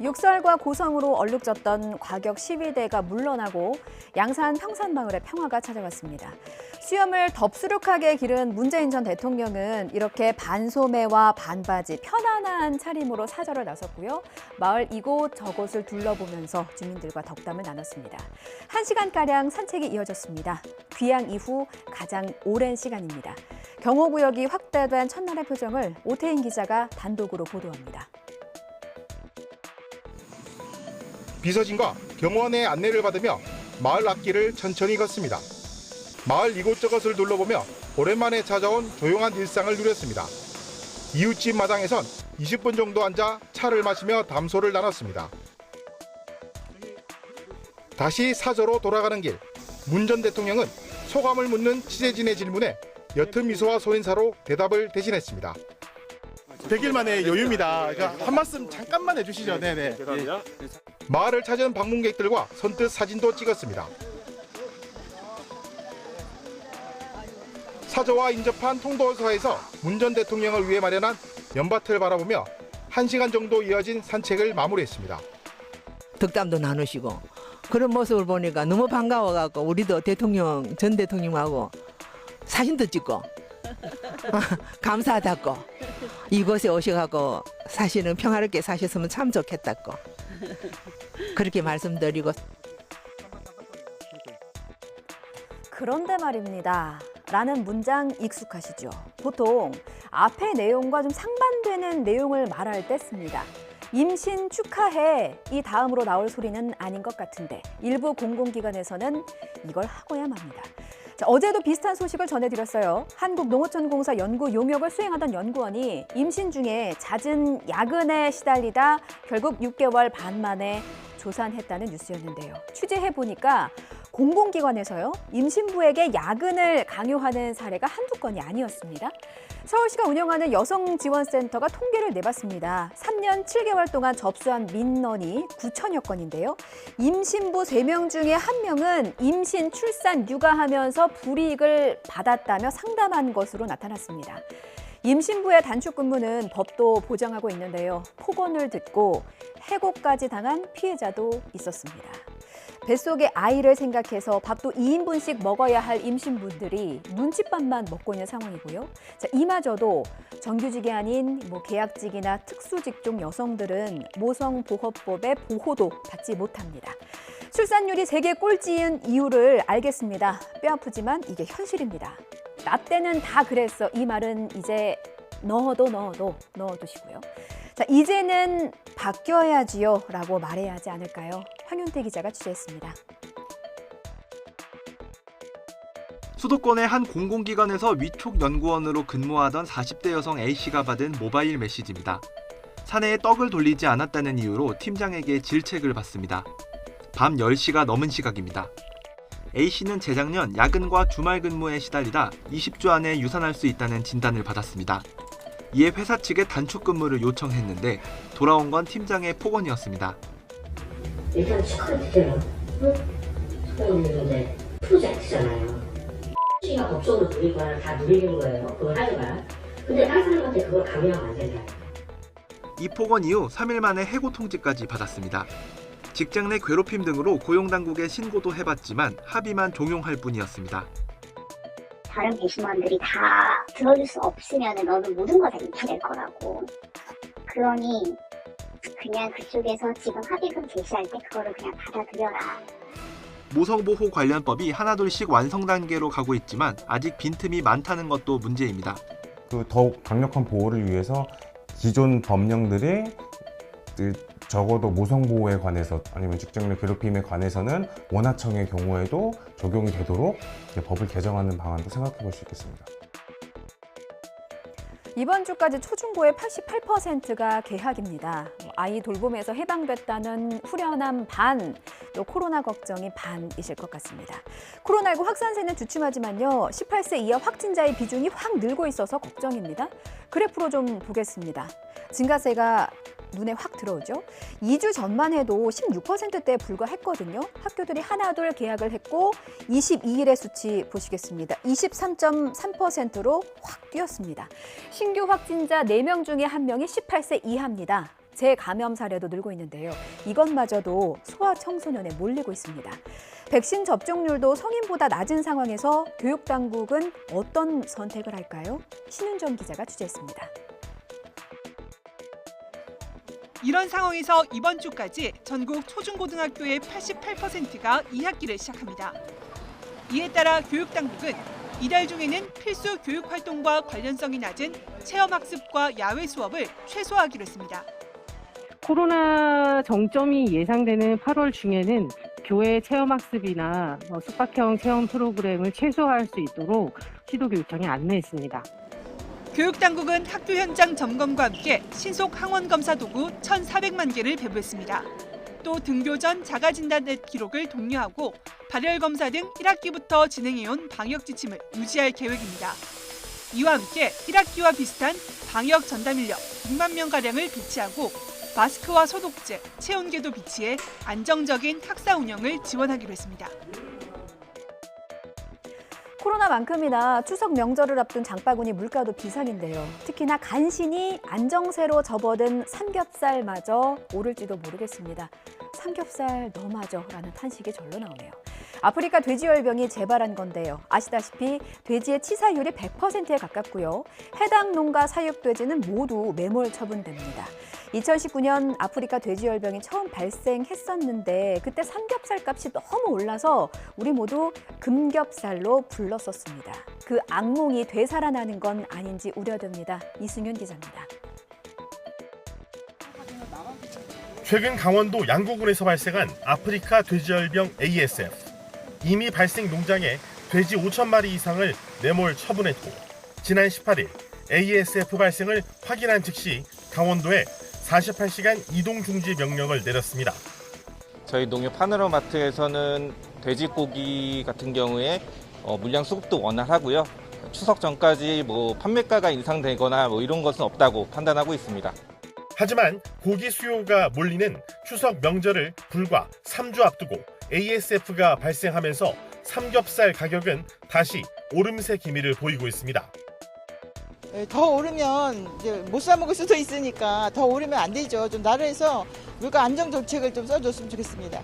육설과 고성으로 얼룩졌던 과격 시위대가 물러나고 양산 평산마을에 평화가 찾아왔습니다. 수염을 덥수룩하게 기른 문재인 전 대통령은 이렇게 반소매와 반바지 편안한 차림으로 사절을 나섰고요. 마을 이곳 저곳을 둘러보면서 주민들과 덕담을 나눴습니다. 1시간가량 산책이 이어졌습니다. 귀향 이후 가장 오랜 시간입니다. 경호구역이 확대된 첫날의 표정을 오태인 기자가 단독으로 보도합니다. 비서진과 경호원의 안내를 받으며 마을 앞길을 천천히 걷습니다. 마을 이곳저곳을 둘러보며 오랜만에 찾아온 조용한 일상을 누렸습니다. 이웃집 마당에선 20분 정도 앉아 차를 마시며 담소를 나눴습니다. 다시 사저로 돌아가는 길, 문 전 대통령은 소감을 묻는 취재진의 질문에 옅은 미소와 소인사로 대답을 대신했습니다. 100일 만에 여유입니다. 그러니까 한 말씀 잠깐만 해주시죠. 네네. 마을을 찾은 방문객들과 선뜻 사진도 찍었습니다. 사저와 인접한 통도서에서 문 전 대통령을 위해 마련한 연밭을 바라보며 1시간 정도 이어진 산책을 마무리했습니다. 덕담도 나누시고 그런 모습을 보니까 너무 반가워갖고 우리도 전 대통령하고 사진도 찍고 감사하다고 이곳에 오셔갖고 사실은 평화롭게 사셨으면 참 좋겠다고 그렇게 말씀드리고. 그런데 말입니다. 라는 문장 익숙하시죠? 보통 앞의 내용과 좀 상반되는 내용을 말할 때 씁니다. 임신 축하해 이 다음으로 나올 소리는 아닌 것 같은데 일부 공공기관에서는 이걸 하고야 맙니다. 자, 어제도 비슷한 소식을 전해드렸어요. 한국농어촌공사 연구 용역을 수행하던 연구원이 임신 중에 잦은 야근에 시달리다 결국 6개월 반 만에 조산했다는 뉴스였는데요. 취재해보니까 공공기관에서요, 임신부에게 야근을 강요하는 사례가 한두 건이 아니었습니다. 서울시가 운영하는 여성지원센터가 통계를 내봤습니다. 3년 7개월 동안 접수한 민원이 9천여 건인데요. 임신부 3명 중에 1명은 임신, 출산, 육아하면서 불이익을 받았다며 상담한 것으로 나타났습니다. 임신부의 단축근무는 법도 보장하고 있는데요. 폭언을 듣고 해고까지 당한 피해자도 있었습니다. 뱃속의 아이를 생각해서 밥도 2인분씩 먹어야 할 임신부들이 눈칫밥만 먹고 있는 상황이고요. 자, 이마저도 정규직이 아닌 계약직이나 특수직종 여성들은 모성보호법의 보호도 받지 못합니다. 출산율이 세계 꼴찌인 이유를 알겠습니다. 뼈아프지만 이게 현실입니다. 나 때는 다 그랬어. 이 말은 이제 넣어두시고요. 자, 이제는 바뀌어야지요 라고 말해야 하지 않을까요? 황윤태 기자가 취재했습니다. 수도권의 한 공공기관에서 위촉 연구원으로 근무하던 40대 여성 A씨가 받은 모바일 메시지입니다. 사내에 떡을 돌리지 않았다는 이유로 팀장에게 질책을 받습니다. 밤 10시가 넘은 시각입니다. A씨는 재작년 야근과 주말 근무에 시달리다 20주 안에 유산할 수 있다는 진단을 받았습니다. 이에 회사 측에 단축 근무를 요청했는데 돌아온 건 팀장의 폭언이었습니다. 일단 축하를 드려요. 축하했는데 프로젝트잖아요. X가 법적으로 누릴 거야. 다 누리는 거예요. 그걸 하지만. 근데 다른 사람한테 그걸 강요하면 안 된다. 이 폭언 이후 3일 만에 해고 통지까지 받았습니다. 직장 내 괴롭힘 등으로 고용당국에 신고도 해봤지만 합의만 종용할 뿐이었습니다. 다른 배심원들이 다 들어줄 수 없으면 너는 모든 걸 다 이탈될 거라고. 그러니 그냥 그쪽에서 지금 합의금 제시할 때 그거를 그냥 받아들여라. 모성보호 관련법이 하나둘씩 완성 단계로 가고 있지만 아직 빈틈이 많다는 것도 문제입니다. 더욱 강력한 보호를 위해서 기존 법령들이 적어도 모성보호에 관해서 아니면 직장 내 괴롭힘에 관해서는 원하청의 경우에도 적용이 되도록 법을 개정하는 방안도 생각해 볼 수 있겠습니다. 이번 주까지 초중고의 88%가 개학입니다. 아이 돌봄에서 해방됐다는 후련함 반, 또 코로나 걱정이 반이실 것 같습니다. 코로나19 확산세는 주춤하지만요. 18세 이하 확진자의 비중이 확 늘고 있어서 걱정입니다. 그래프로 좀 보겠습니다. 증가세가 눈에 확 들어오죠. 2주 전만 해도 16%대에 불과했거든요. 학교들이 하나둘 개학을 했고 22일의 수치 보시겠습니다. 23.3%로 확 뛰었습니다. 신규 확진자 4명 중에 1명이 18세 이하입니다. 재감염 사례도 늘고 있는데요. 이것마저도 소아청소년에 몰리고 있습니다. 백신 접종률도 성인보다 낮은 상황에서 교육당국은 어떤 선택을 할까요? 신윤정 기자가 취재했습니다. 이런 상황에서 이번 주까지 전국 초중고등학교의 88%가 2학기를 시작합니다. 이에 따라 교육당국은 이달 중에는 필수 교육활동과 관련성이 낮은 체험학습과 야외 수업을 최소화하기로 했습니다. 코로나 정점이 예상되는 8월 중에는 교외 체험학습이나 숙박형 체험 프로그램을 최소화할 수 있도록 시도교육청에 안내했습니다. 교육당국은 학교 현장 점검과 함께 신속 항원검사 도구 1,400만 개를 배부했습니다. 또 등교 전 자가진단 앱 기록을 독려하고 발열검사 등 1학기부터 진행해온 방역 지침을 유지할 계획입니다. 이와 함께 1학기와 비슷한 방역 전담 인력 6만 명가량을 배치하고 마스크와 소독제, 체온계도 비치해 안정적인 학사 운영을 지원하기로 했습니다. 코로나만큼이나 추석 명절을 앞둔 장바구니 물가도 비상인데요. 특히나 간신히 안정세로 접어든 삼겹살마저 오를지도 모르겠습니다. 삼겹살 너마저 라는 탄식이 절로 나오네요. 아프리카 돼지열병이 재발한 건데요. 아시다시피 돼지의 치사율이 100%에 가깝고요. 해당 농가 사육돼지는 모두 매몰 처분됩니다. 2019년 아프리카 돼지열병이 처음 발생했었는데 그때 삼겹살 값이 너무 올라서 우리 모두 금겹살로 불렀었습니다. 그 악몽이 되살아나는 건 아닌지 우려됩니다. 이승윤 기자입니다. 최근 강원도 양구군에서 발생한 아프리카 돼지열병 ASF. 이미 발생 농장에 돼지 5천 마리 이상을 내몰 처분했고 지난 18일 ASF 발생을 확인한 즉시 강원도에 48시간 이동 중지 명령을 내렸습니다. 저희 농협 하늘어마트에서는 돼지고기 같은 경우에 물량 수급도 원활하고요. 추석 전까지 판매가가 인상되거나 이런 것은 없다고 판단하고 있습니다. 하지만 고기 수요가 몰리는 추석 명절을 불과 3주 앞두고 ASF가 발생하면서 삼겹살 가격은 다시 오름세 기미를 보이고 있습니다. 더 오르면 이제 못 사 먹을 수도 있으니까 더 오르면 안 되죠. 좀 나라에서 물가 안정 정책을 좀 써줬으면 좋겠습니다.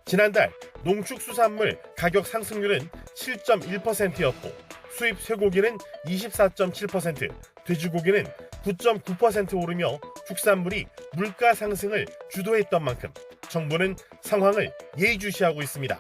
지난달 농축수산물 가격 상승률은 7.1%였고 수입 쇠고기는 24.7%, 돼지고기는 9.9% 오르며 축산물이 물가 상승을 주도했던 만큼 정부는 상황을 예의주시하고 있습니다.